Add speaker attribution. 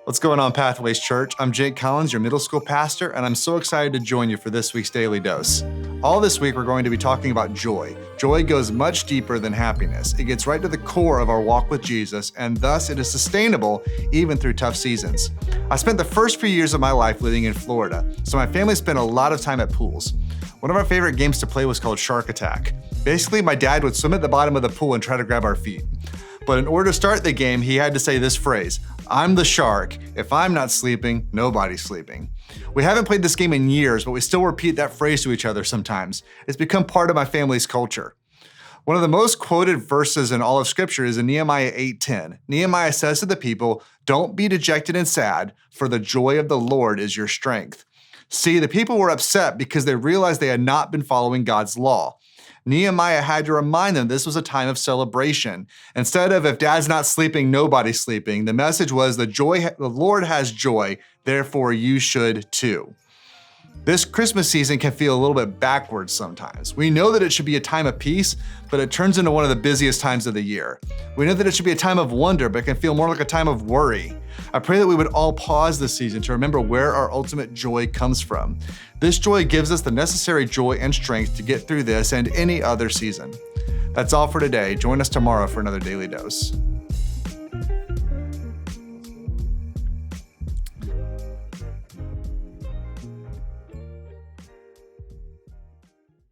Speaker 1: What's going on, Pathways Church? I'm Jake Collins, your middle school pastor, and I'm so excited to join you for this week's Daily Dose. All this week, we're going to be talking about joy. Joy goes much deeper than happiness. It gets right to the core of our walk with Jesus, and thus it is sustainable even through tough seasons. I spent the first few years of my life living in Florida, so my family spent a lot of time at pools. One of our favorite games to play was called Shark Attack. Basically, my dad would swim at the bottom of the pool and try to grab our feet. But in order to start the game, he had to say this phrase, "I'm the shark. If I'm not sleeping, nobody's sleeping." We haven't played this game in years, but we still repeat that phrase to each other sometimes. It's become part of my family's culture. One of the most quoted verses in all of Scripture is in Nehemiah 8:10. Nehemiah says to the people, "Don't be dejected and sad, for the joy of the Lord is your strength." See, the people were upset because they realized they had not been following God's law. Nehemiah had to remind them this was a time of celebration. Instead of, if dad's not sleeping, nobody's sleeping, the message was the Lord has joy, therefore you should too. This Christmas season can feel a little bit backwards sometimes. We know that it should be a time of peace, but it turns into one of the busiest times of the year. We know that it should be a time of wonder, but it can feel more like a time of worry. I pray that we would all pause this season to remember where our ultimate joy comes from. This joy gives us the necessary joy and strength to get through this and any other season. That's all for today. Join us tomorrow for another Daily Dose.